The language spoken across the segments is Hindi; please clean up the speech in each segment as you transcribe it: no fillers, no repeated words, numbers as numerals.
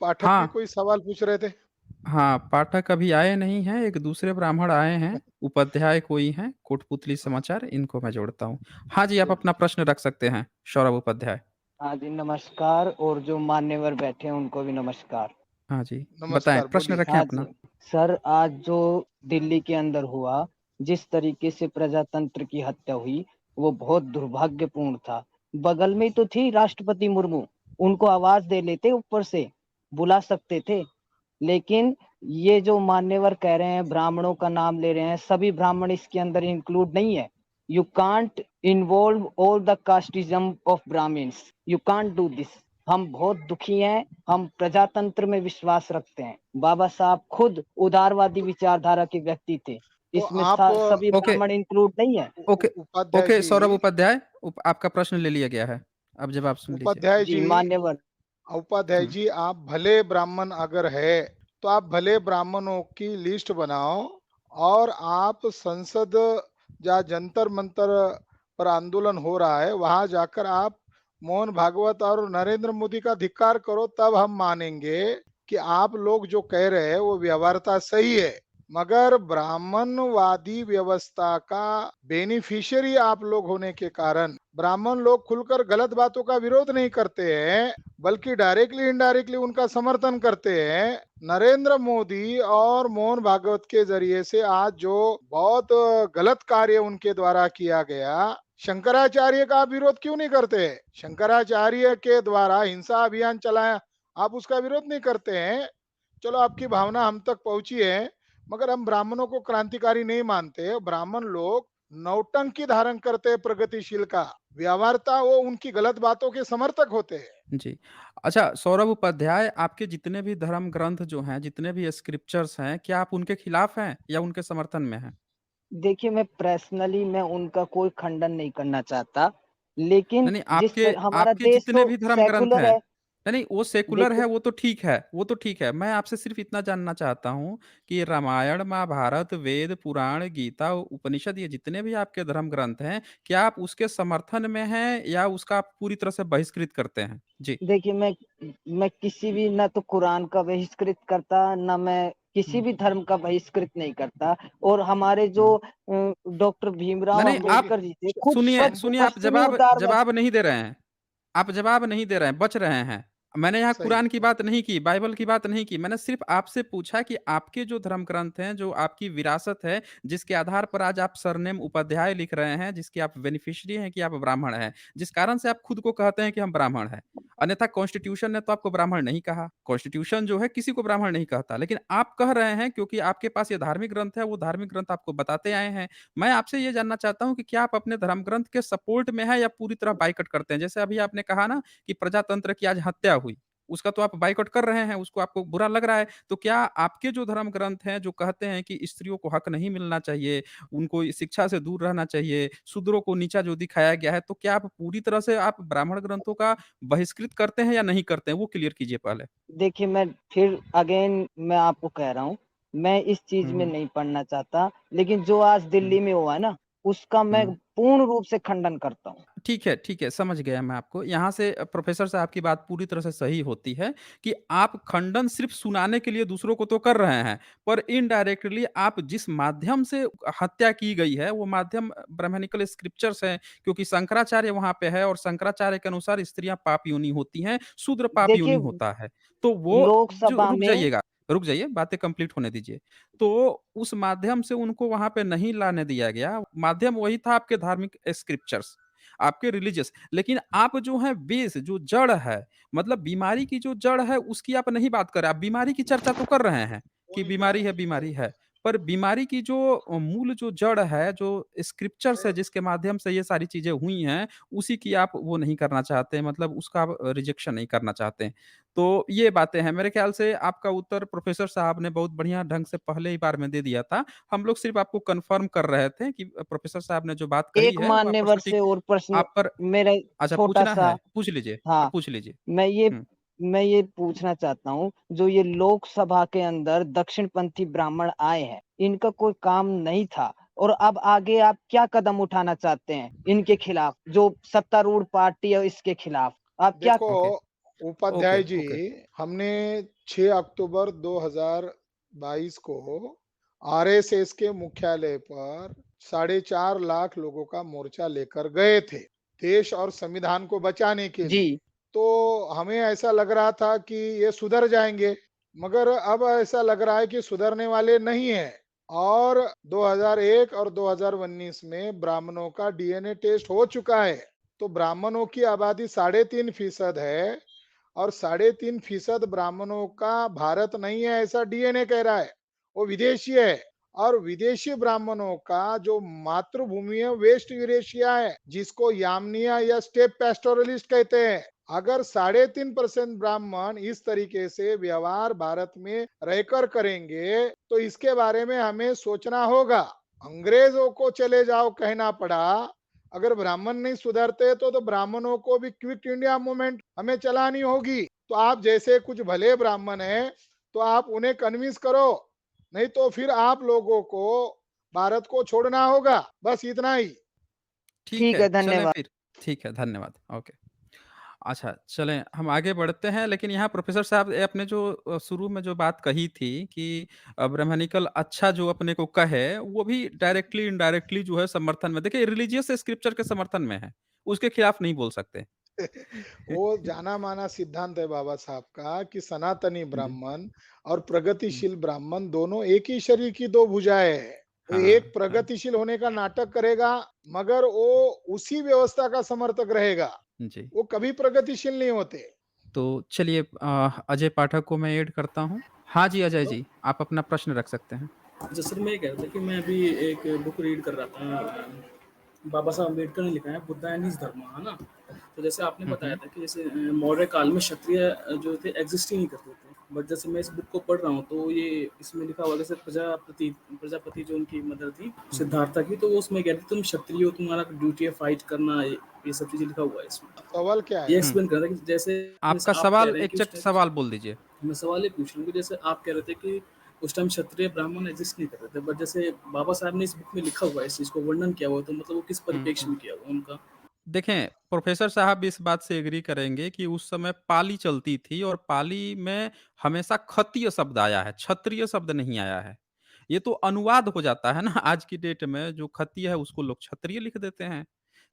पाठक भी हाँ, कोई सवाल पूछ रहे थे? हाँ, पाठक अभी आए नहीं हैं, एक दूसरे ब्राह्मण आए हैं, उपाध्याय कोई हैं, कोटपुतली हाँ, समाचार, इनको मैं जोड़ता हूँ। हाँ जी, आप जी। अपना प्रश्न रख सकते हैं, सौरभ उपाध्याय। हाँ जी, नमस्कार और जो मान्यवर बैठे हैं उनको भी नमस्कार। हाँ जी, बताएँ, नमस्कार, प्रश्न बोलिए। रखें हाँ अपना। जी, सर आज जो दिल्ली के अंदर हुआ, जिस तरीके से प्रजातंत्र की हत्या हुई, वो बहुत दुर्भाग्यपूर्ण था। बगल में ही तो थी राष्ट्रपति मुर्मू, उनको आवाज़ दे लेते ऊपर से, बुला सकते थे। लेकिन ये जो मान्यवर कह रहे हैं, ब्राह्मणों का नाम ले रहे हैं, सभी ब्राह्मण इसके अंदर इंक्लूड नहीं है। You can't involve all the casteism of Brahmins, you can't do this. हम बहुत दुखी हैं, हम प्रजातंत्र में विश्वास रखते हैं। बाबा साहब खुद उदारवादी विचारधारा के व्यक्ति थे, तो इसमें आप सभी ओके, ब्राह्मण इंक्लूड नहीं है। ओके, उपाध्याय ओके, जी, सौरभ उपाध्याय, आपका प्रश्न ले लिया गया है। अब जवाब सुन लीजिए। उपाध्याय जी जी, मान्यवर। उपाध्याय हुँ, जी, आप भले ब्राह्मण अगर है, तो आप भले ब्राह्मणों की लिस्ट बनाओ और आप संसद जहाँ जंतर मंतर पर आंदोलन हो रहा है, वहां जाकर आप मोहन भागवत और नरेंद्र मोदी का धिक्कार करो, तब हम मानेंगे कि आप लोग जो कह रहे हैं वो व्यवहारता सही है। मगर ब्राह्मणवादी व्यवस्था का बेनिफिशियरी आप लोग होने के कारण ब्राह्मण लोग खुलकर गलत बातों का विरोध नहीं करते हैं, बल्कि डायरेक्टली इनडायरेक्टली उनका समर्थन करते हैं। नरेंद्र मोदी और मोहन भागवत के जरिए से आज जो बहुत गलत कार्य उनके द्वारा किया गया, शंकराचार्य का आप विरोध क्यों नहीं करते? शंकराचार्य के द्वारा हिंसा अभियान चलाया, आप उसका विरोध नहीं करते हैं। चलो, आपकी भावना हम तक पहुंची है, मगर हम ब्राह्मणों को क्रांतिकारी नहीं मानते। ब्राह्मण लोग नौटंकी धारण करते हैं प्रगतिशील का, व्यवहारता वो उनकी गलत बातों के समर्थक होते हैं। जी। अच्छा, सौरभ उपाध्याय, आपके जितने भी धर्म ग्रंथ जो हैं, जितने भी स्क्रिप्चर्स हैं, क्या आप उनके खिलाफ हैं या उनके समर्थन में हैं? देखिए मैं उनका कोई खंडन नहीं करना चाहता, लेकिन नहीं, नहीं, जिस आपके तर हमारा आपके देश जितने तो भी धर्म ग्रंथ सेकुलर हैं, है। नहीं, नहीं, वो सेकुलर है, देखो वो तो ठीक है, वो तो ठीक है। मैं आपसे सिर्फ़ इतना जानना चाहता हूँ कि रामायण, महाभारत, वेद, पुराण, गीता, उपनिषद, ये जितने भी आपके धर्म ग्रंथ हैं, क्या आप उसके समर्थन में हैं या उसका आप पूरी तरह से बहिष्कृत करते हैं? जी। देखिए मैं किसी भी ना तो कुरान का बहिष्कृत करता, ना मैं किसी हुँ, भी धर्म का बहिष्कृत नहीं करता। और हमारे जो हुँ। डॉक्टर नहीं, भीमराव नहीं, आप अंबेडकर जी थे, खुद सुनिए, शुद्ध सुनिए, आप पश्चिमी जवाब उदारवादी। जवाब नहीं दे रहे हैं। आप जवाब नहीं दे रहे हैं, बच रहे हैं। मैंने यहाँ सही। कुरान की बात नहीं की, बाइबल की बात नहीं की, मैंने सिर्फ़ आपसे पूछा कि आपके जो धर्म ग्रंथ हैं, जो आपकी विरासत है, जिसके आधार पर आज आप सरनेम उपाध्याय लिख रहे हैं, जिसके आप बेनिफिशियरी हैं कि आप ब्राह्मण हैं, जिस कारण से आप खुद को कहते हैं कि हम ब्राह्मण हैं। अन्यथा कॉन्स्टिट्यूशन ने तो आपको ब्राह्मण नहीं कहा, कॉन्स्टिट्यूशन जो है किसी को ब्राह्मण नहीं कहता, लेकिन आप कह रहे हैं क्योंकि आपके पास ये धार्मिक ग्रंथ है, वो धार्मिक ग्रंथ आपको बताते आए हैं। मैं आपसे ये जानना चाहता हूँ कि क्या आप अपने धर्म ग्रंथ के सपोर्ट में हैं या पूरी तरह बायकॉट करते हैं? जैसे अभी आपने कहा ना कि प्रजातंत्र की आज हत्या हुई, उसका तो आप बायकॉट कर रहे हैं, उसको आपको बुरा लग रहा है। तो क्या आपके जो धर्म ग्रंथ हैं, जो कहते हैं कि स्त्रियों को हक नहीं मिलना चाहिए, उनको शिक्षा से दूर रहना चाहिए, शूद्रों को नीचा जो दिखाया गया है, तो क्या आप पूरी तरह से आप ब्राह्मण ग्रंथों का बहिष्कृत करते हैं या नहीं करते हैं? वो क्लियर कीजिए पहले। देखिए मैं फिर अगेन मैं आपको कह रहा हूँ, मैं इस चीज हुँ, में हुँ, नहीं पढ़ना चाहता, लेकिन जो आज हुँ, दिल्ली में हुआ है ना, उसका मैं हुँ। पूर्ण रूप से खंडन करता हूँ। ठीक है, समझ गया मैं आपको। यहाँ से प्रोफ़ेसर साहब की बात पूरी तरह से सही होती है कि आप खंडन सिर्फ़ सुनाने के लिए दूसरों को तो कर रहे हैं, पर इनडायरेक्टली आप जिस माध्यम से हत्या की गई है, वो माध्यम ब्राह्मणिकल स्क्रिप्चर्स हैं, क्योंकि शंकराचार्य वहाँ पे है और शंकराचार्य के अनुसार स्त्रियाँ पाप योनि होती हैं, शूद्र पाप योनि देखिए होता है। तो वो जो लोकसभा में रुक जाइए, बातें कंप्लीट होने दीजिए। तो उस माध्यम से उनको वहाँ पे नहीं लाने दिया गया, माध्यम वही था आपके धार्मिक स्क्रिप्चर्स। आपके रिलीजियस, लेकिन आप जो है बेस जो जड़ है, मतलब बीमारी की जो जड़ है उसकी आप नहीं बात कर रहे, आप बीमारी की चर्चा तो कर रहे हैं कि बीमारी है, पर बीमारी की जो मूल जो जड़ है, जो स्क्रिप्चर्स है जिसके माध्यम से ये सारी चीजें हुई हैं, उसी की आप वो नहीं करना चाहते, मतलब उसका आप रिजेक्शन नहीं करना चाहते। तो ये बातें हैं, मेरे ख्याल से आपका उत्तर प्रोफेसर साहब ने बहुत बढ़िया ढंग से पहले ही बार में दे दिया था। हम लोग सिर्फ आपको कन्फर्म कर रहे थे कि प्रोफेसर साहब ने जो बात कही एक है वो आप पर मान्यवर से सटीक, और प्रश्न आप पर, मेरा अच्छा, छोटा पूछना सा। है? पूछ लीजिए, आप हाँ, पूछ लीजिए। मैं ये हुँ। मैं ये पूछना चाहता हूँ, जो ये लोकसभा के अंदर दक्षिणपंथी ब्राह्मण आए हैं, इनका कोई काम नहीं था, और अब आगे आप क्या कदम उठाना चाहते हैं इनके खिलाफ, जो सत्तारूढ़ पार्टी है इसके खिलाफ आप क्या देखो, ओके। उपाध्याय ओके, जी, ओके। हमने 6 अक्टूबर 2022 को आरएसएस के मुख्यालय पर 4.5 लाख लोगों का मोर्चा लेकर गए थे, देश और संविधान को बचाने के लिए। जी, तो हमें ऐसा लग रहा था कि ये सुधर जाएँगे, मगर अब ऐसा लग रहा है कि सुधरने वाले नहीं हैं। और 2001 और 2019 में ब्राह्मणों का डीएनए टेस्ट हो चुका है, तो ब्राह्मणों की आबादी 3.5% है और 3.5% ब्राह्मणों का भारत नहीं है ऐसा डीएनए कह रहा है, वो विदेशी है। और विदेशी ब्राह्मणों का जो मातृभूमि है वेस्ट यूरेशिया है, जिसको यामनिया या स्टेप पैस्टोरलिस्ट कहते हैं। अगर 3.5% ब्राह्मण इस तरीके से व्यवहार भारत में रहकर करेंगे, तो इसके बारे में हमें सोचना होगा। अंग्रेजों को चले जाओ कहना पड़ा, अगर ब्राह्मण नहीं सुधरते तो ब्राह्मणों को भी क्विट इंडिया मूवमेंट हमें चलानी होगी। तो आप जैसे कुछ भले ब्राह्मण हैं, तो आप उन्हें कन्विंस करो, नहीं तो फिर आप लोगों को भारत को छोड़ना होगा। बस इतना ही। ठीक ठीक है, है, चलें धन्यवाद। फिर। ठीक है, धन्यवाद। ओके। अच्छा, चलें हम आगे बढ़ते हैं, लेकिन यहाँ प्रोफ़ेसर साहब ने अपने जो शुरू में जो बात कही थी कि ब्राह्मणिकल अच्छा जो अपने को कहे, वो भी डायरेक्टली इनडायरेक्टली जो है समर्थन में देखिए रिलीजियस स्क्रिप्चर के समर्थन में है, उसके खिलाफ नहीं बोल सकते। वो जाना-माना सिद्धांत है बाबा साहब का कि सनातनी जी। ब्राह्मण और हुँ। प्रगतिशील ब्राह्मण दोनों एक ही शरीर की दो भुजाएँ हैं। वो एक हाँ, हाँ। प्रगतिशील होने का नाटक करेगा, मगर वो उसी व्यवस्था का समर्थक रहेगा। जी। वो कभी प्रगतिशील नहीं होते। तो चलिए अजय पाठक को मैं ऐड करता हूँ। हाँ जी, अजय हेलो। जी, आप अपना प्रश्न रख सकते हैं। अच्छा सर, मैं ये कह रहा था कि मैं अभी एक बुक रीड कर रहा था, बाबा साहब अम्बेडकर ने लिखा है बुद्धा एंड हिज धर्म, है ना? तो जैसे आपने हुँ, बताया हुँ। था कि जैसे मौर्य काल में क्षत्रिय जो थे एग्जिस्ट ही नहीं करते थे, बट जैसे मैं इस बुक को पढ़ रहा हूँ तो ये इसमें लिखा हुआ जैसे प्रजापति जो उनकी मदर थी हुँ, हुँ। सिद्धार्था की, तो वो उसमें कहती तुम क्षत्रिय हो, तुम्हारा ड्यूटी है फाइट करना, ये सब चीज़ें लिखा हुआ है इसमें। सवाल क्या ये है? हुँ। एक्सप्लेन कर रहा था कि जैसे जैसे आपका आप कह सवाल रहे हैं कि उस एग्ज़ैक्ट टाइम सवाल बोल दीजिए। मैं सवाल ये पूछ रहा हूँ कि जैसे आप कह रहे थे कि उस टाइम क्षत्रिय ब्राह्मण एग्जिस्ट नहीं कर रहे थे, बट जैसे बाबा साहब ने इस बुक में लिखा हुआ है, इस चीज़ को वर्णन किया हुआ है, तो मतलब वो किस हुँ, परिप्रेक्ष्य हुँ। में किया हुआ है उनका? देखें, प्रोफ़ेसर साहब भी इस बात से एग्री करेंगे कि उस समय पाली चलती थी और पाली में हमेशा खत्तीय शब्द आया है, क्षत्रिय शब्द नहीं आया है। ये तो अनुवाद हो जाता है ना आज की डेट में जो खत्तीय है उसको लोग क्षत्रिय लिख देते हैं।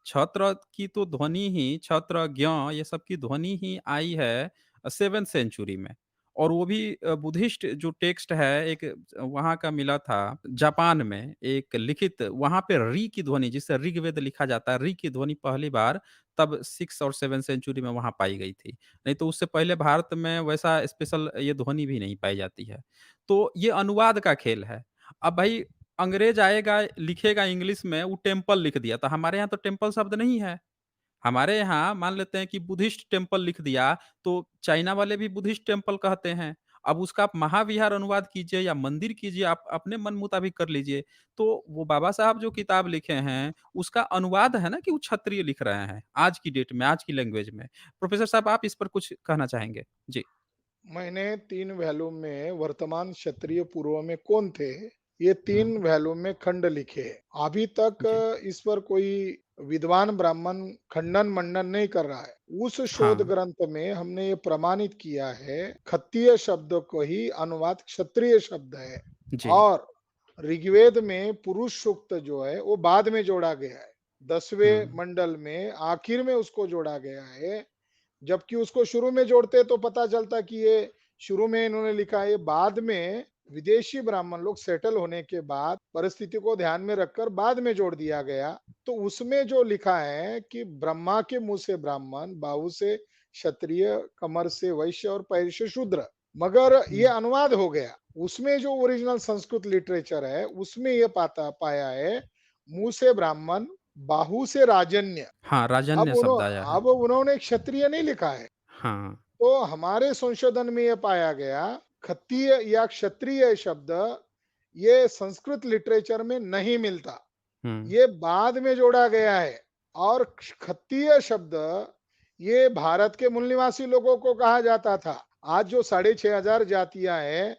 छत्र की तो ध्वनि ही छत्र, ज्ञ ये सब की ध्वनि ही आई है 7th सेंचुरी में और वो भी बुद्धिस्ट जो टेक्स्ट है एक वहाँ का मिला था जापान में एक लिखित वहाँ पे री की ध्वनि जिससे ऋग्वेद लिखा जाता है, री की ध्वनि पहली बार तब 6 और 7 सेंचुरी में वहाँ पाई गई थी। नहीं तो उससे पहले भारत में वैसा स्पेशल ये ध्वनि भी नहीं पाई जाती है। तो ये अनुवाद का खेल है। अब भाई अंग्रेज आएगा, लिखेगा इंग्लिश में, वो टेम्पल लिख दिया, तो हमारे यहाँ तो टेम्पल शब्द नहीं है। हमारे यहाँ मान लेते हैं कि बुद्धिस्ट टेम्पल लिख दिया, तो चाइना वाले भी बुद्धिस्ट टेम्पल कहते हैं। अब उसका आप महाविहार अनुवाद कीजिए या मंदिर कीजिए, आप अपने मन मुताबिक कर लीजिए। तो वो बाबा साहब जो किताब लिखे हैं, उसका अनुवाद है ना कि वो क्षत्रिय लिख रहे हैं, आज की डेट में, आज की लैंग्वेज में। प्रोफ़ेसर साहब आप इस पर कुछ कहना चाहेंगे? जी। मैंने 3 वॉल्यूम में वर्तमान क्षत्रिय पूर्व में कौन थे, ये हुँ, 3 वॉल्यूम में खंड लिखे हैं। अभी तक जी। इस पर कोई विद्वान ब्राह्मण खंडन-मंडन नहीं कर रहा है। उस शोध हाँ। ग्रंथ में हमने ये प्रमाणित किया है, खत्तीय शब्द को ही अनुवाद क्षत्रिय शब्द है जी। और ऋग्वेद में पुरुष सूक्त जो है, वो बाद में जोड़ा गया है। 10वें हुँ, मंडल में आखिर में उसको जोड़ा गया है। जबकि उसको शुरू में जोड़ते तो पता चलता कि ये शुरू में इन्होंने लिखा है, ये बाद में विदेशी ब्राह्मण लोग सेटल होने के बाद परिस्थिति को ध्यान में रखकर बाद में जोड़ दिया गया। तो उसमें जो लिखा है कि ब्रह्मा के मुंह से ब्राह्मण, बाहु से क्षत्रिय, कमर से वैश्य और पैर से शूद्र। मगर ये हुँ। अनुवाद हो गया। उसमें जो ओरिजिनल संस्कृत लिटरेचर है, उसमें ये पाता पाया है, मुंह से ब्राह्मण, बाहु से राजन्य। हाँ, राजन्य शब्द आया है। अब उन्होंने क्षत्रिय नहीं लिखा है। हाँ। तो हमारे संशोधन में ये पाया गया, खत्तीय या क्षत्रिय शब्द ये संस्कृत लिटरेचर में नहीं मिलता। हुँ, ये बाद में जोड़ा गया है और खत्तीय शब्द ये भारत के मूल निवासी लोगों को कहा जाता था। आज जो 6,500 जातियां हैं,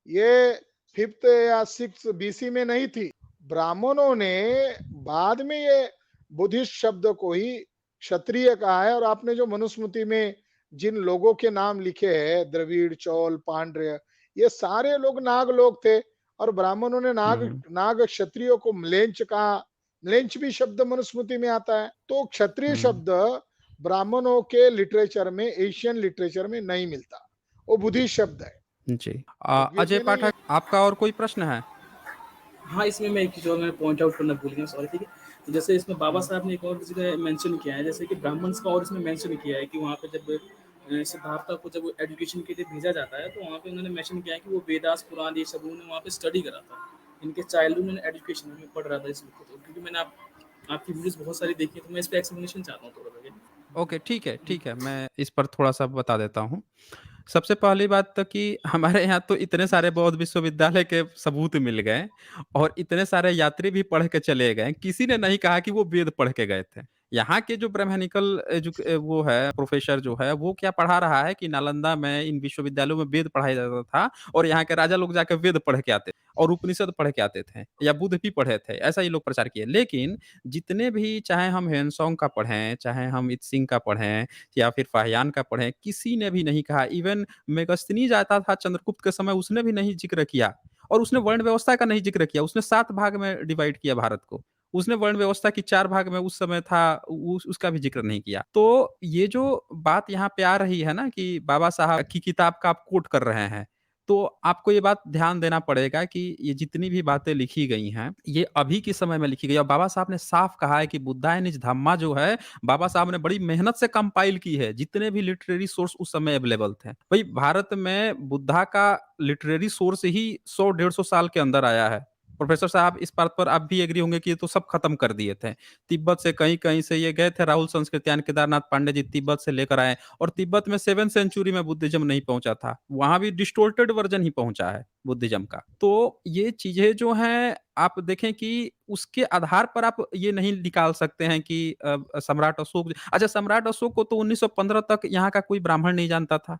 ये 5th या 6th बीसी में नहीं थी। ब्राह्मणों ने बाद में ये बुद्धिस्ट शब्द को ही क्षत्रिय कहा है और आपने जो मनुस्मृति में जिन लोगों के नाम लिखे हैं, द्रविड़, चोल, पांड्य, ये सारे लोग नाग लोग थे और ब्राह्मणों ने नाग हुँ, नाग क्षत्रियों को म्लेच्छ कहा। म्लेच्छ भी शब्द मनुस्मृति में आता है। तो क्षत्रिय हुँ। शब्द ब्राह्मणों के लिटरेचर में, एशियन लिटरेचर में नहीं मिलता। वो बुद्धिस्ट शब्द है, जी। ऋग्वेद अजय में नहीं है। पाठक, आपका और कोई प्रश्न है? हाँ, इसमें मैं एक चीज़ और मैं पॉइंट आउट करना भूल गया, सॉरी, ठीक है। तो जैसे इसमें बाबा हुँ, साहब ने एक और जगह मेंशन किया है, जैसे कि ब्राह्मण्स का, और इसमें मेंशन किया है कि वहाँ पे जब सिद्धार्था को जब एजुकेशन के लिए भेजा जाता है, तो वहाँ पे उन्होंने मेंशन किया है कि वो वेदास, पुराण, ये सब उन्होंने वहाँ पे स्टडी करा था। इनके चाइल्डहुड में एजुकेशन में पढ़ रहा था इस बुक को, तो क्योंकि मैंने आपकी वीडियोज़ बहुत सारी देखी है, तो मैं इस पे एक्सप्लेनेशन चाहता हूँ थोड़ा-सा। ओके, ठीक है, मैं इस पर थोड़ा-सा बता देता हूँ। सबसे पहली बात तो कि हमारे यहाँ तो इतने सारे बौद्ध विश्वविद्यालय के सबूत मिल गए और इतने सारे यात्री भी पढ़ के चले गए। किसी ने नहीं कहा कि वो वेद पढ़ के गए थे। यहाँ के जो ब्राह्मणिकल वो है प्रोफ़ेसर जो है, वो क्या पढ़ा रहा है कि नालंदा में इन विश्वविद्यालयों में वेद पढ़ाया जाता था और यहाँ के राजा लोग जाके वेद पढ़ के आते और उपनिषद पढ़ के आते थे या बुद्ध भी पढ़े थे, ऐसा ये लोग प्रचार किए। लेकिन जितने भी चाहे हम ह्वेनसांग का पढ़ें, चाहे हम इत्सिंग का पढ़ें या फिर फाहियान का पढ़ें, किसी ने भी नहीं कहा। इवन मेगस्तीनीज आता था चंद्रगुप्त के समय, उसने भी नहीं ज़िक्र किया और उसने वर्ण व्यवस्था का नहीं ज़िक्र किया। उसने 7 भाग में डिवाइड किया भारत को। उसने वर्ण व्यवस्था की 4 भाग में उस समय था, उसका भी ज़िक्र नहीं किया। तो ये जो बात यहाँ पे आ रही है ना कि बाबा साहब की किताब का आप कोट कर रहे हैं, तो आपको ये बात ध्यान देना पड़ेगा कि ये जितनी भी बातें लिखी गई हैं, ये अभी के समय में लिखी गई है और बाबा साहब ने साफ कहा है कि बुद्धा एंड हिज धम्मा जो है, बाबा साहब ने बड़ी मेहनत से कंपाइल की है, जितने भी लिटरेरी सोर्स उस समय अवेलेबल थे। भई भारत में बुद्धा का लिटरेरी सोर्स ही 100 150 साल के अंदर आया है। प्रोफ़ेसर साहब इस बात पर आप भी एग्री होंगे कि ये तो सब खत्म कर दिए थे। तिब्बत से कहीं-कहीं से ये गए थे, राहुल संस्कृत्यायन, केदारनाथ पांडे जी तिब्बत से लेकर आए और तिब्बत में 7th सेंचुरी में बुद्धिज़्म नहीं पहुँचा था। वहाँ भी डिस्टॉर्टेड वर्ज़न ही पहुँचा है बुद्धिज़्म का। तो ये चीज़ें जो हैं आप देखें कि उसके आधार पर आप ये नहीं निकाल सकते हैं कि सम्राट अशोक, अच्छा, सम्राट अशोक को तो 1915 तक यहाँ का कोई ब्राह्मण नहीं जानता था।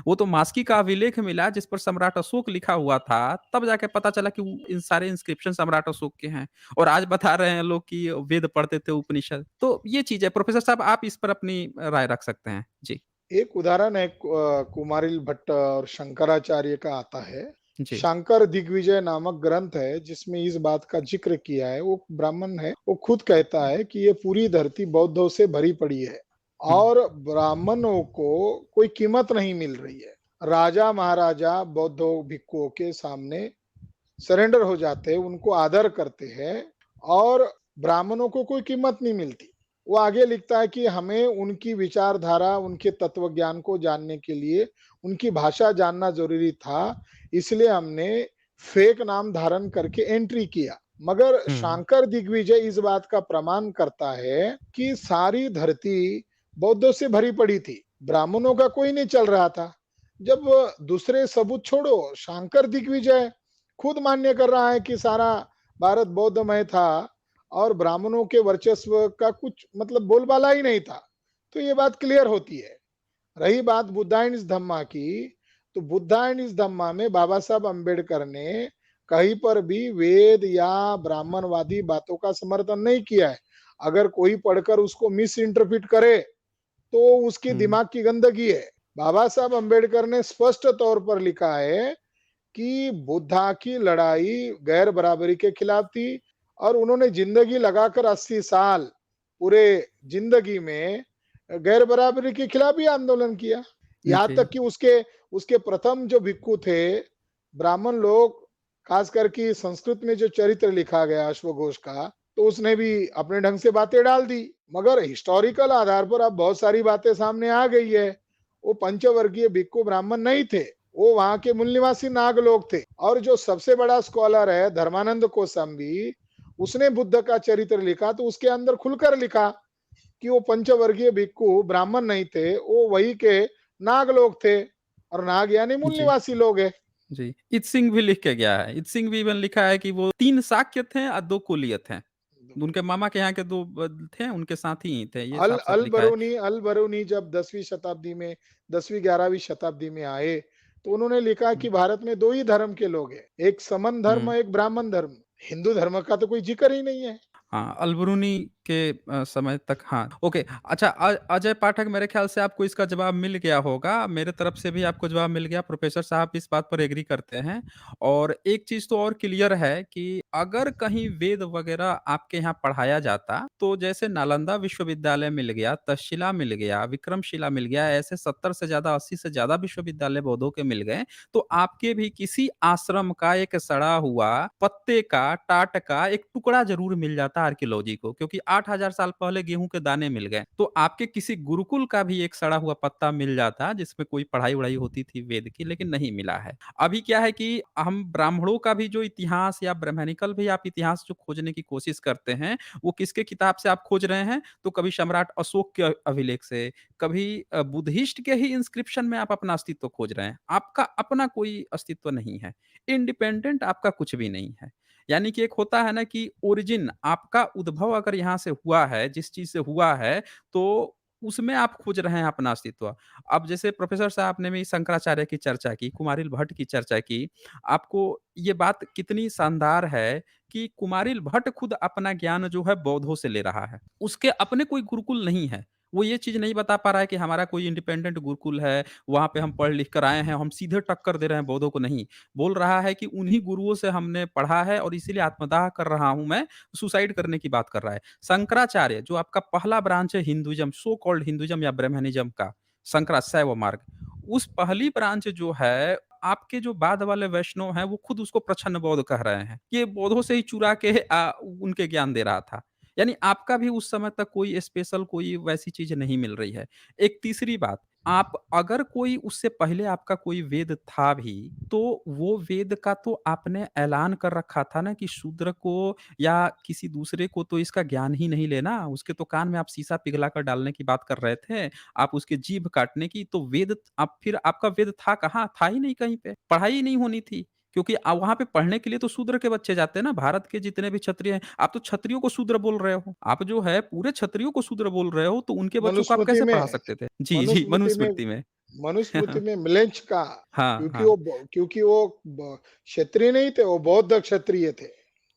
वो तो मास्की का अभिलेख मिला जिस पर सम्राट अशोक लिखा हुआ था, तब जाके पता चला कि वो इन सारे इंस्क्रिप्शन सम्राट अशोक के हैं और आज बता रहे हैं लोग कि वेद पढ़ते थे, उपनिषद। तो ये चीज़ है। प्रोफ़ेसर साहब आप इस पर अपनी राय रख सकते हैं। जी, एक उदाहरण है कुमारिल भट्ट और शंकराचार्य का आता है। जी। शंकर दिग्विजय नामक ग्रंथ है जिसमें इस बात का जिक्र किया है। वो ब्राह्मण है, वो खुद कहता है कि ये पूरी धरती बौद्धों से भरी पड़ी है हुँ, और ब्राह्मणों को कोई कीमत नहीं मिल रही है। राजा महाराजा बौद्धों भिक्षुओं के सामने सरेंडर हो जाते हैं, उनको आदर करते हैं और ब्राह्मणों को कोई कीमत नहीं मिलती। वो आगे लिखता है कि हमें उनकी विचारधारा, उनके तत्व ज्ञान को जानने के लिए उनकी भाषा जानना ज़रूरी था, इसलिए हमने फेक नाम धारण करके एंट्री किया। मगर हुँ, शांकर दिग्विजय इस बात का प्रमाण करता है कि सारी धरती बौद्धों से भरी पड़ी थी, ब्राह्मणों का कोई नहीं चल रहा था। जब दूसरे सबूत छोड़ो, शांकर दिग्विजय खुद मान्य कर रहा है कि सारा भारत बौद्धमय था और ब्राह्मणों के वर्चस्व का कुछ मतलब बोलबाला ही नहीं था। तो ये बात क्लियर होती है। रही बात बुद्धा एंड इस धम्मा की, तो बुद्धा एंड इस धम्मा में बाबा साहब अम्बेडकर ने कहीं पर भी वेद या ब्राह्मणवादी बातों का समर्थन नहीं किया है। अगर कोई पढ़कर उसको मिस इंटरप्रिट करे, तो उसकी हुँ, दिमाग की गंदगी है। बाबा साहब अम्बेडकर ने स्पष्ट तौर पर लिखा है कि बुद्धा की लड़ाई गैर बराबरी के खिलाफ थी और उन्होंने जिंदगी लगाकर 80 साल पूरे जिंदगी में गैर बराबरी के खिलाफ ही आंदोलन किया। यहाँ जी, तक कि उसके उसके प्रथम जो भिक्षु थे ब्राह्मण लोग, खास करके संस्कृत में जो चरित्र लिखा गया अश्वघोष का, तो उसने भी अपने ढंग से बातें डाल दी। मगर हिस्टोरिकल आधार पर अब बहुत सारी बातें सामने आ गई है। वो पंचवर्गीय भिक्षु ब्राह्मण नहीं थे, वो वहां के मूल निवासी नाग लोग थे। और जो सबसे बड़ा स्कॉलर है धर्मानंद कोसंबी, उसने बुद्ध का चरित्र लिखा तो उसके अंदर खुलकर लिखा कि वो पंचवर्गीय भिक्षु ब्राह्मण नहीं थे, वो वही के नाग लोग थे और नाग यानी मूल जी, निवासी लोग है। जी। इत्सिंग भी लिख के गया है। इत्सिंग भी इवन लिखा है कि वो 3 शाक्य थे और 2 कुलीय थे। उनके मामा के यहाँ के 2 थे, उनके साथी ही थे। ये अल साफ-साफ अल लिखा है। बरूनी अल बरूनी जब 10वीं शताब्दी में 10वीं 11वीं शताब्दी में आए तो उन्होंने लिखा हुँ, कि भारत में दो ही धर्म के लोग हैं, एक समन धर्म, हुँ। एक ब्राह्मण धर्म। हिंदू धर्म का तो कोई जिक्र ही नहीं है। हाँ, अलबरूनी के समय तक, हाँ, ओके। अच्छा, अजय पाठक, मेरे ख्याल से आपको इसका जवाब मिल गया होगा। मेरे तरफ से भी आपको जवाब मिल गया। प्रोफेसर साहब इस बात पर एग्री करते हैं। और एक चीज़ तो और क्लियर है कि अगर कहीं वेद वगैरह आपके यहाँ पढ़ाया जाता, तो जैसे नालंदा विश्वविद्यालय मिल गया, तक्षशिला मिल गया, विक्रमशिला मिल गया, ऐसे 70 से ज़्यादा, 80 से ज़्यादा विश्वविद्यालय बौद्धों के मिल गए, तो आपके भी किसी आश्रम का एक सड़ा हुआ पत्ते का, टाट का एक टुकड़ा ज़रूर मिल जाता आर्कियोलॉजी को, क्योंकि 8000 साल पहले गेहूँ के दाने मिल गए। तो आपके किसी गुरुकुल का भी एक सड़ा हुआ पत्ता मिल जाता, जिसमें कोई पढ़ाई-वढ़ाई होती थी वेद की, लेकिन नहीं मिला है। अभी क्या है कि हम ब्राह्मणों का भी जो इतिहास या ब्राह्मणिकल भी आप इतिहास जो खोजने की कोशिश करते हैं, वो किसके किताब से आप खोज रहे हैं? तो कभी सम्राट अशोक के अभिलेख से, कभी बुद्धिस्ट के ही इंस्क्रिप्शन में आप अपना अस्तित्व खोज रहे हैं। आपका अपना कोई अस्तित्व नहीं है। इंडिपेंडेंट आपका कुछ भी नहीं है। यानी कि एक होता है ना कि ओरिजिन, आपका उद्भव अगर यहाँ से हुआ है, जिस चीज़ से हुआ है, तो उसमें आप खोज रहे हैं अपना अस्तित्व। अब जैसे प्रोफ़ेसर साहब ने भी शंकराचार्य की चर्चा की, कुमारिल भट्ट की चर्चा की। आपको ये बात कितनी शानदार है कि कुमारिल भट्ट खुद अपना ज्ञान जो है बौद्धों से ले रहा है। उसके अपने कोई गुरुकुल नहीं है। वो ये चीज़ नहीं बता पा रहा है कि हमारा कोई इंडिपेंडेंट गुरुकुल है, वहाँ पे हम पढ़ लिख कर आए हैं, हम सीधे टक्कर दे रहे हैं बौद्धों को, नहीं। बोल रहा है कि उन्हीं गुरुओं से हमने पढ़ा है और इसीलिए आत्मदाह कर रहा हूँ मैं, सुसाइड करने की बात कर रहा है। शंकराचार्य जो आपका पहला ब्रांच है हिंदुइज़्म, सो कॉल्ड हिंदुइज़्म या ब्राह्मणिज़्म का, शैव मार्ग, उस पहली ब्रांच जो है, आपके जो बाद वाले वैष्णव हैं, वो खुद उसको प्रछन्न बौद्ध कह रहे हैं। ये बौद्धों से ही चुरा के उनके ज्ञान दे रहा था। यानी आपका भी उस समय तक कोई स्पेशल कोई वैसी चीज़ नहीं मिल रही है। एक तीसरी बात, आप अगर कोई उससे पहले आपका कोई वेद था भी, तो वो वेद का तो आपने ऐलान कर रखा था ना कि शूद्र को या किसी दूसरे को तो इसका ज्ञान ही नहीं लेना। उसके तो कान में आप शीशा पिघला कर डालने की बात कर रहे थे, आप उसकी जीभ काटने की, तो वेद आप फिर आपका वेद था कहाँ? था ही नहीं कहीं पे, पढ़ाई ही नहीं होनी थी। क्योंकि वहाँ पे पढ़ने के लिए तो शूद्र के बच्चे जाते हैं ना, भारत के जितने भी क्षत्रिय हैं, आप तो क्षत्रियों को शूद्र बोल रहे हो। आप जो है पूरे क्षत्रियों को शूद्र बोल रहे हो, तो उनके बच्चों को आप मनुस्मृति कैसे में पढ़ा सकते थे? जी, जी, मनुस्मृति में मनुस्मृति में। मनुस्मृति में मिलेंच का, हाँ, क्योंकि हाँ। वो क्षत्रिय नहीं थे, वो बौद्ध क्षत्रिय थे।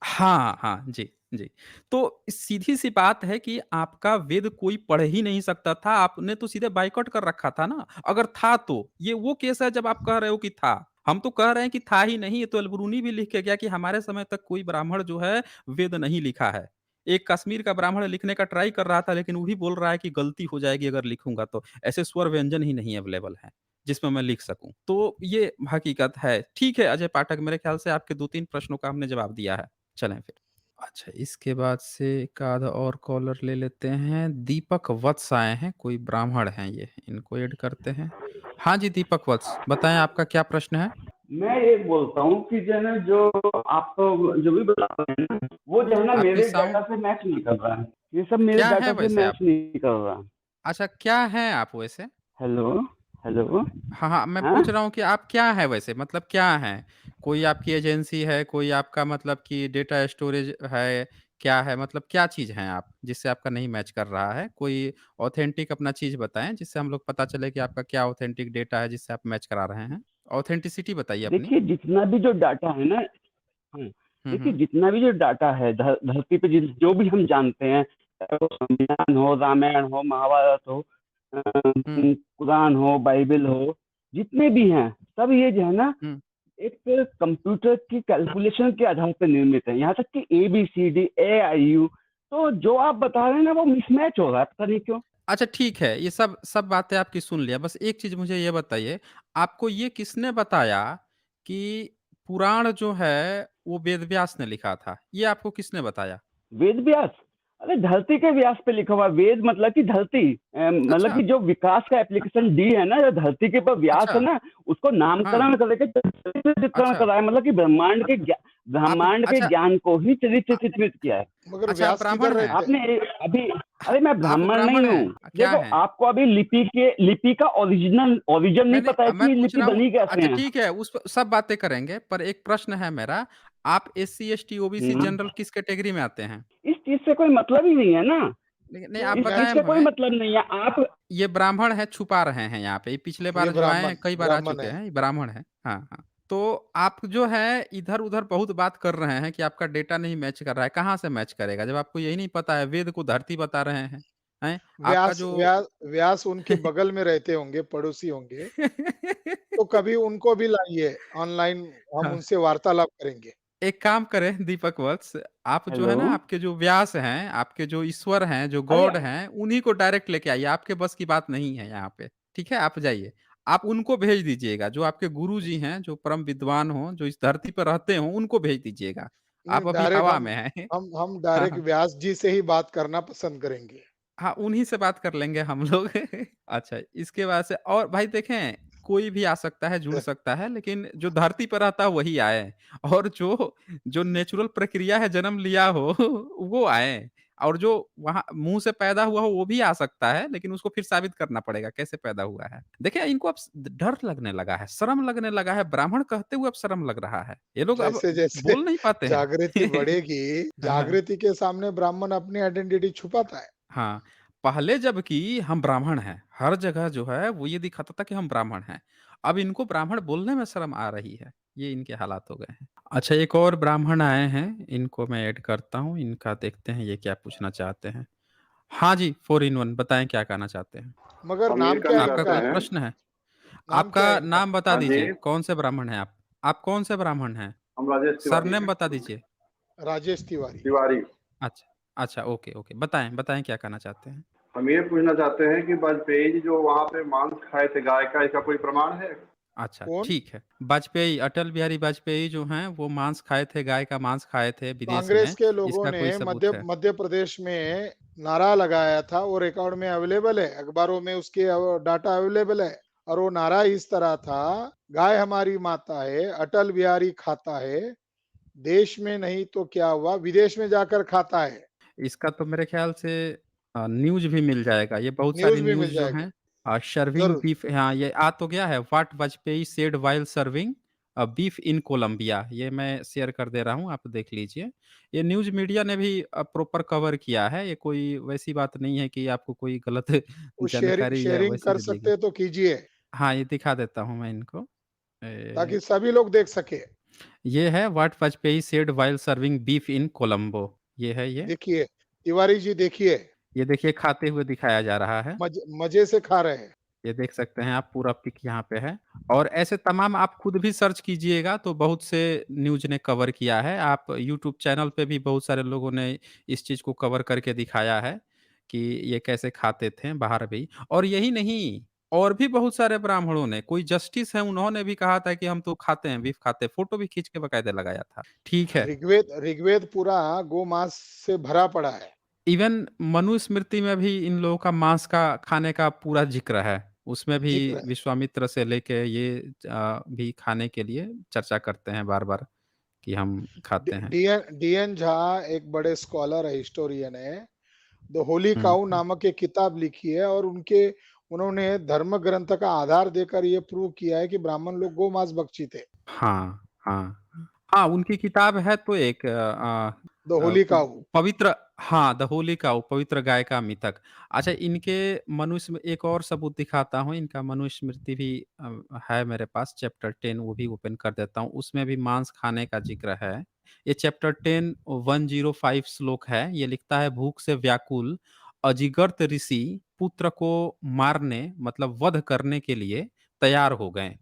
हाँ, हाँ। जी, जी। तो सीधी-सी बात है कि आपका वेद कोई पढ़ ही नहीं सकता था, आपने तो सीधे बायकॉट कर रखा था ना, अगर था तो। ये वो केस है जब आप कह रहे हो कि था। हम तो कह रहे हैं कि था ही नहीं, ये तो अलबरूनी भी लिख के गया कि हमारे समय तक कोई ब्राह्मण जो है वेद नहीं लिखा है। एक कश्मीर का ब्राह्मण लिखने का ट्राई कर रहा था, लेकिन वो भी बोल रहा है कि गलती हो जाएगी अगर लिखूँगा तो। ऐसे स्वर व्यंजन ही नहीं अवेलेबल हैं, जिसमें मैं लिख सकूँ। तो ये हकीकत है। ठीक है अजय पाठक, मेरे ख्याल से आपके 2-3 प्रश्नों का हमने जवाब दिया है। चलें फिर। अच्छा, इसके बाद से एक आधा और कॉलर ले लेते हैं। दीपक वत्स आए हैं, कोई ब्राह्मण हैं ये, इनको ऐड करते हैं। हाँ जी, दीपक वत्स, बताएँ आपका क्या प्रश्न है? मैं ये बोलता हूँ कि जो है ना, जो आप जो भी बता रहे हैं ना, वो जो है ना आपकी मेरे साउंड डाटा से मैच नहीं कर रहा है। ये सब मेरे क्या हैं डाटा से वैसे मैच आप? नहीं कर रहा। अच्छा, क्या हैं आप वैसे? हेलो, हेलो, हाँ, हाँ, मैं हाँ? पूछ रहा हूँ कि आप क्या हैं वैसे? मतलब क्या हैं? कोई आपकी एजेंसी है, कोई आपका मतलब कि डेटा स्टोरेज है, क्या है? मतलब क्या चीज़ हैं आप, जिससे आपका नहीं मैच कर रहा है? कोई ऑथेंटिक अपना चीज़ बताएँ, जिससे हम लोग पता चले कि आपका क्या ऑथेंटिक डेटा है, जिससे आप मैच करा रहे हैं? ऑथेंटिसिटी बताइए अपनी। देखिए जितना भी जो डाटा है ना, हाँ, हुँ, देखिए हुँ। जितना भी जो डाटा है धरती पे जो भी हम जानते हैं, चाहे वो संविधान हो, रामायण हो, महाभारत हो, हुँ, कुरान हो, बाइबल हो, जितने भी हैं, सब ये जो है ना हुँ। एक कंप्यूटर की कैलकुलेशन के आधार पर निर्मित है। यहाँ तक कि ABCD AIU, तो जो आप बता रहे हैं ना वो मिसमैच हो रहा है, पता नहीं क्यों। अच्छा ठीक है, ये सब सब बातें आपकी सुन लिया। बस एक चीज़ मुझे ये बताइए, आपको ये किसने बताया कि पुराण जो है, वो वेद व्यास ने लिखा था? ये आपको किसने बताया? वेद व्यास, अरे धरती के व्यास पे लिखा हुआ वेद, मतलब कि धरती, मतलब अच्छा, कि जो विकास का एप्लीकेशन डी है ना, जो धरती के ऊपर व्यास अच्छा, है ना, उसको हाँ, नामकरण करके चरित्र चित्रण अच्छा। कराया, मतलब कि आप ब्रह्मांड के अच्छा ज्ञान को ही अ, चरित्र चित्रित किया है। मगर अच्छा आप व्यास ब्राह्मण किधर हैं? रहते? आपने अभी, अरे मैं आप ब्राह्मण नहीं ब्राह्मण हूँ। हैं? क्या देखो हैं? आपको अभी लिपि का ओरिजिन नहीं नहीं, पता है मैं कि पूछ लिपि रहा हूँ, बनी कैसे अच्छा है। ठीक है, उस प सब बातें करेंगे, पर एक प्रश्न है मेरा, आप एससी, एसटी, ओबीसी, हम्म, जनरल किस कैटेगरी में आते हैं? इस चीज से कोई मतलब ही नहीं है ना, लेकिन नहीं, आप नहीं, इस चीज बताएँ से कोई हमें। मतलब नहीं है आप। ये ब्राह्मण है, छुपा रहे हैं यहाँ पे। ये पिछले ये बार जो आए हैं, ब्राह्मण कई बार आ ब्राह्मण चुके है। हैं, ये ब्राह्मण हैं। हाँ, हाँ। तो आप जो है इधर-उधर बहुत बात कर रहे हैं कि आपका डेटा नहीं मैच कर रहा है, कहाँ से मैच करेगा? जब आपको यही नहीं पता है, वेद को धरती बता रहे हैं, हैं? आपका व्यास जो व्यास उनके बगल में रहते होंगे, पड़ोसी होंगे, तो कभी उनको भी लाइए ऑनलाइन, हम हाँ। उनसे वार्तालाप करेंगे। एक काम करें दीपक वत्स, आप जो है हेलो। ना आपके जो व्यास हैं, आपके जो ईश्वर हैं, जो अरे गॉड हैं, उन्हीं को डायरेक्ट लेके आइए, आपके बस की बात नहीं है यहाँ पे, ठीक है? आप जाइए, आप उनको भेज दीजिएगा, जो आपके गुरुजी हैं, जो परम विद्वान हों, जो इस धरती पर रहते हों, उनको भेज दीजिएगा। नहीं, आप अभी डायरेक्ट हवा हम में हैं। हम हाँ, डायरेक्ट हाँ। व्यास जी से ही बात करना पसंद करेंगे। हाँ, उन्हीं से बात कर लेंगे हम लोग। अच्छा, इसके बाद से और भाई देखें, कोई भी आ सकता है, जुड़ सकता है, लेकिन जो धरती पर रहता है वही आए और जो जो नेचुरल प्रक्रिया है जन्म लिया हो वो आए और जो वहाँ मुँह से पैदा हुआ हो वो भी आ सकता है, लेकिन उसको फिर साबित करना पड़ेगा कैसे पैदा हुआ है। देखिए इनको अब डर लगने लगा है, शर्म लगने लगा है, ब्राह्मण कहते हुए अब शर्म लग रहा है। ये लोग अब जैसे-जैसे बोल नहीं पाते हैं। जागृति बढ़ेगी, हाँ। जागृति के सामने ब्राह्मण अपनी आइडेंटिटी छुपाता है। हाँ, पहले जबकि हम ब्राह्मण हैं, हर जगह जो है वो ये दिखाता था कि हम ब्राह्मण हैं। अब इनको ब्राह्मण बोलने में शर्म आ रही है, ये इनके हालात हो गए हैं। अच्छा एक और ब्राह्मण आए हैं, इनको मैं ऐड करता हूँ, इनका देखते हैं ये क्या पूछना चाहते हैं। हाँ जी, 4 in 1 बताएँ क्या कहना चाहते हैं? मगर हम ये नाम क्या कहना है आपका चाहते इनका? कोई हैं। प्रश्न है? नाम क्या है आपका इनका? नाम बता हाँ जी। दीजिए, कौन से ब्राह्मण हैं आप? आप कौन से ब्राह्मण हैं? हम राजेश तिवारी सरनेम हैं। बता दीजिए। राजेश तिवारी। तिवारी। अच्छा, अच्छा, ओके, ओके। बताएँ, बताएँ क्या कहना चाहते हैं? हम ये पूछना चाहते हैं कि वाजपेयी जी जो वहाँ पे मांस खाए थे गाय का, इसका कोई प्रमाण है? अच्छा, कौन? ठीक है। वाजपेयी, अटल बिहारी वाजपेयी जो हैं, वो मांस खाए थे, गाय का मांस खाए थे विदेश कांग्रेस में, के लोगों इसका कोई ने सबूत है? मध्य प्रदेश में नारा लगाया था, वो रिकॉर्ड में अवेलेबल है, अखबारों में उसके डाटा अवेलेबल है। और वो नारा इस तरह था, गाय हमारी माता है, अटल बिहारी खाता है, देश में नहीं तो क्या हुआ, विदेश में जाकर खाता है। इसका तो मेरे ख़्याल से न्यूज़ भी मिल जाएगा। ये बहुत सारी न्यूज़ भी न्यूज़ मिल जो जाएगी। हैं सर्विंग ज़रूर। बीफ हाँ, ये आ तो गया है what Vajpayee said while serving beef in Columbia ये मैं शेयर कर दे रहा हूँ, आप देख लीजिए। ये न्यूज़ मीडिया ने भी प्रॉपर कवर किया है, ये कोई वैसी बात नहीं है कि आपको कोई गलत वो जानकारी या शेयरिंग वैसी कर दे दी गई। सकते तो कीजिए, हाँ, ये दिखा देता हूँ मैं इनको। ताकि सभी लोग देख सके। ये है what Vajpayee said while serving beef in Colombo ये है ये। देखिए, तिवारी जी देखिए, ये देखिए खाते हुए दिखाया जा रहा है। मजे से खा रहे हैं। ये देख सकते हैं आप पूरा पिक यहाँ पे है और ऐसे तमाम आप खुद भी सर्च कीजिएगा तो बहुत से न्यूज़ ने कवर किया है। आप यूट्यूब चैनल पे भी बहुत सारे लोगों ने इस चीज़ को कवर करके दिखाया है कि ये कैसे खाते थे बाहर भी। और यही नहीं, और भी बहुत सारे ब्राह्मणों ने, कोई जस्टिस हैं उन्होंने भी कहा था कि हम तो खाते हैं, बीफ खाते हैं, फ़ोटो भी खींच के बाकायदे लगाया था। ठीक है। ऋग्वेद पूरा गोमांस से भरा पड़ा है। इवन मनुस्मृति में भी इन लोगों का मांस का खाने का पूरा ज़िक्र है। उसमें भी जिक्र है। विश्वामित्र से लेके ये भी खाने के लिए चर्चा करते हैं बार-बार कि हम खाते हैं। डीएन झा एक बड़े स्कॉलर है, हिस्टोरियन है। द होली हुँ, काऊ हुँ। नामक एक किताब लिखी है और उन्होंने धर्म ग्रंथ का आधार देकर ये प्रूव किया है कि ब्राह्मण लोग गोमांस भक्षी थे। हाँ, हाँ। हाँ, उनकी किताब है तो एक द होली प काऊ। पवित्र हाँ, द होली काऊ पवित्र गाय का मिथक। अच्छा इनके मनुस्म में एक और सबूत दिखाता हूँ, इनका मनुस्मृति भी है मेरे पास चैप्टर 10 वो भी ओपन कर देता हूँ, उसमें भी मांस खाने का ज़िक्र है। ये चैप्टर 10 105 श्लोक है, ये लिखता है भूख से व्याकुल अजिगर्त ऋषि पुत्र को मारने मतलब वध करने के लिए तैयार हो गए।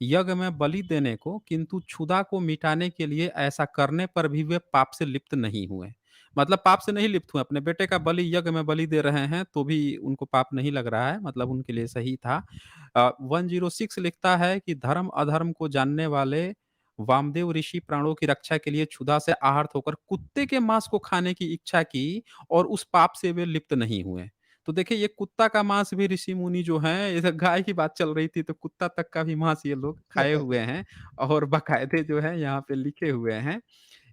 यज्ञ में बलि देने को किंतु क्षुधा को मिटाने के लिए ऐसा करने पर भी वे पाप से लिप्त नहीं हुए। मतलब पाप से नहीं लिप्त हुए, अपने बेटे का बलि यज्ञ में बलि दे रहे हैं तो भी उनको पाप नहीं लग रहा है, मतलब उनके लिए सही था। 106 लिखता है कि धर्म अधर्म को जानने वाले वामदेव ऋषि प्राणों की रक्षा के लिए क्षुधा से आहत होकर कुत्ते के मांस को खाने की इच्छा की और उस पाप से वे लिप्त नहीं हुए। तो देखिए ये कुत्ता का मांस भी ऋषि मुनि जो हैं, ये तो गाय की बात चल रही थी तो कुत्ता तक का भी मांस ये लोग खाए हुए हैं और बाकायदे जो है यहाँ पे लिखे हुए हैं।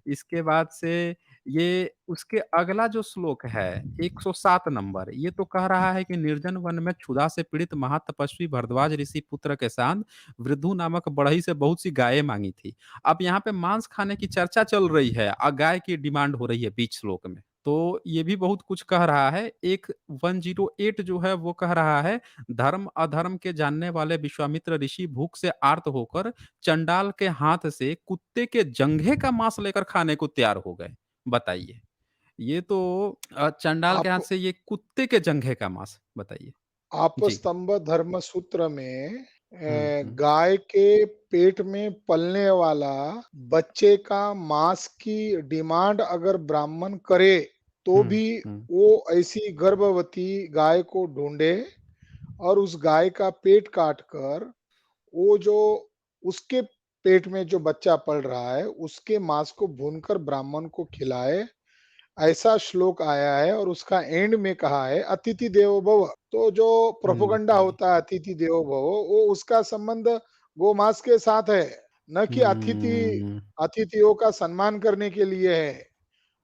इसके बाद से ये उसके अगला जो श्लोक है 107 नंबर, ये तो कह रहा है कि निर्जन वन में क्षुधा से पीड़ित महातपस्वी भरद्वाज ऋषि पुत्र के साथ वृद्धु नामक बढ़ई से बहुत सी गायें मांगी थी। अब यहाँ पे मांस खाने की चर्चा चल रही है, गाय की डिमांड हो रही है बीच श्लोक में। तो ये भी बहुत कुछ कह रहा है। एक 108 जो है वो कह रहा है, धर्म अधर्म के जानने वाले विश्वामित्र ऋषि भूख से आर्त होकर चंडाल के हाथ से कुत्ते के जंघे का मांस लेकर खाने को तैयार हो गए। बताइए। ये तो चंडाल के हाथ आप से ये कुत्ते के जंघे का मांस, बताइए। जी। आपस्तंभ धर्म सूत्र में हुँ। गाय के पेट में पलने वाला बच्चे का मांस की डिमांड अगर ब्राह्मण करे तो हुँ, भी हुँ। वो ऐसी गर्भवती गाय को ढूंढे और उस गाय का पेट काट कर वो जो उसके पेट में जो बच्चा पल रहा है उसके मांस को भूनकर ब्राह्मण को खिलाए। ऐसा श्लोक आया है और उसका एंड में कहा है अतिथि देवो भव। तो जो प्रोपोगंडा जी। होता है अतिथि देवो भव वो उसका संबंध गोमांस के साथ है, न कि हुँ। अतिथियों का सम्मान करने के लिए है।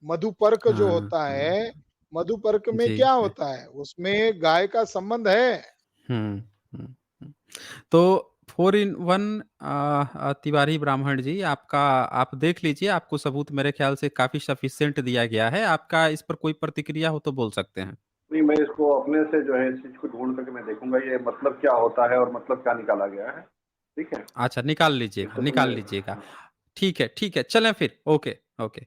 मधुपर्क जो हाँ, होता हाँ। है, मधुपर्क में जी, क्या जी। होता है? उसमें गाय का संबंध है। हुँ, हुँ, हुँ। तो 4 इन 1 तिवारी ब्राह्मण जी, आपका आप देख लीजिए, आपको सबूत मेरे ख़्याल से काफ़ी सफिशिएंट दिया गया है। आपका इस पर कोई प्रतिक्रिया हो तो बोल सकते हैं। नहीं, मैं इसको अपने से जो है इस चीज़ को ढूँढ करके मैं देखूँगा ये मतलब क्या होता है और मतलब क्या निकाला गया है, ठीक है? अच्छा, इसको तो मैं निकाल लीजिएगा। हाँ, ठीक है, चलें फिर। Okay, okay.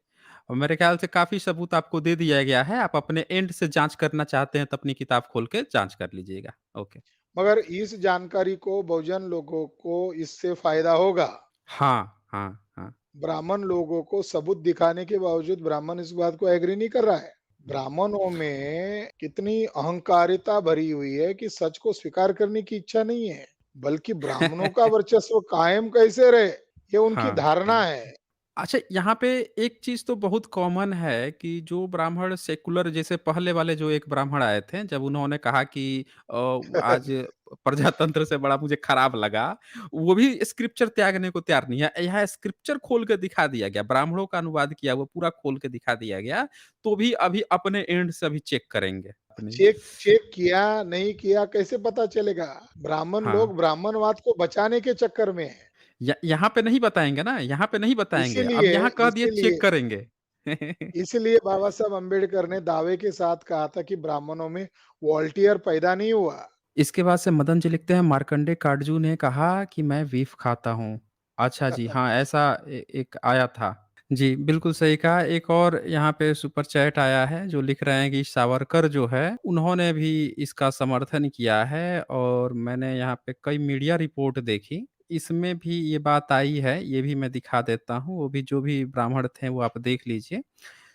और मेरे ख़्याल से काफ़ी सबूत आपको दे दिया गया है। आप अपने एंड से जाँच करना चाहते हैं, तो अपनी किताब खोल के जाँच कर लीजिएगा। ओके। मगर इस जानकारी को बहुजन लोगों को इससे फ़ायदा होगा। हाँ, हाँ, हाँ। ब्राह्मण लोगों को सबूत दिखाने के बावजूद ब्राह्मण इस बात को एग्री नहीं कर रहा है। ब्राह्मणों में कितनी अहंकारिता भरी हुई है कि सच को स्वीकार करने की इच्छा नहीं है, बल्कि ब्राह्मणों का वर्चस्व कायम कैसे रहे, ये उनकी हाँ, धारणा हाँ। है। अच्छा, यहाँ पे एक चीज़ तो बहुत कॉमन है कि जो ब्राह्मण सेकुलर जैसे पहले वाले जो एक ब्राह्मण आए थे, जब उन्होंने कहा कि आज प्रजातंत्र से बड़ा मुझे खराब लगा, वो भी स्क्रिप्चर त्यागने को तैयार नहीं है। यहाँ स्क्रिप्चर खोल के दिखा दिया गया, ब्राह्मणों का अनुवाद किया हुआ पूरा खोल के दिखा दिया गया, तो भी अभी अपने एंड से अभी चेक करेंगे अपनी। चेक चेक किया, नहीं किया कैसे पता चलेगा? ब्राह्मण हाँ। लोग ब्राह्मणवाद को बचाने के चक्कर में हैं। यहाँ पे नहीं बताएँगे ना, यहाँ पे नहीं बताएँगे। अब इसीलिए यहाँ कह दिए इसीलिए चेक करेंगे। इसलिए बाबा साहब अम्बेडकर ने दावे के साथ कहा था कि ब्राह्मणों में वॉलटियर पैदा नहीं हुआ। इसके बाद से मदन जी लिखते हैं, मार्कंडेय काटजू ने कहा कि मैं बीफ खाता हूँ। अच्छा जी, हाँ, ऐसा एक आया था। जी, बिल्कुल सही कहा। एक और यहाँ पे सुपर चैट आया है जो लिख रहे हैं कि सावरकर जो है, उन्होंने भी इसका समर्थन किया है और मैंने यहाँ पे कई मीडिया रिपोर्ट देखी। इसमें भी ये बात आई है, ये भी मैं दिखा देता हूँ। वो भी जो भी ब्राह्मण थे वो आप देख लीजिए।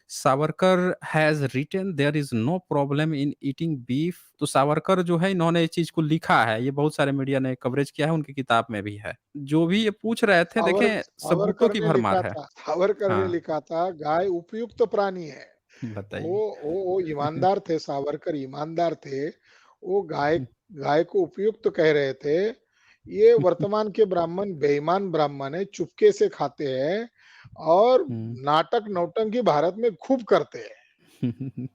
Savarkar has written there is no problem in eating beef. तो सावरकर जो है इन्होंने इस चीज़ को लिखा है, ये बहुत सारे मीडिया ने कवरेज किया है, उनकी किताब में भी है। जो भी ये पूछ रहे थे देखें सबूतों सावरकर की ने भरमार लिखा है। था सावरकर ने हाँ, लिखा था गाय उपयुक्त प्राणी है। बताइए। वो ईमानदार थे, सावरकर ईमानदार थे। वो गाय गाय को उपयुक्त कह रहे थे। ये वर्तमान के ब्राह्मण बेईमान ब्राह्मण है, चुपके से खाते हैं और हुँ। नाटक नौटंकी भारत में खूब करते हैं।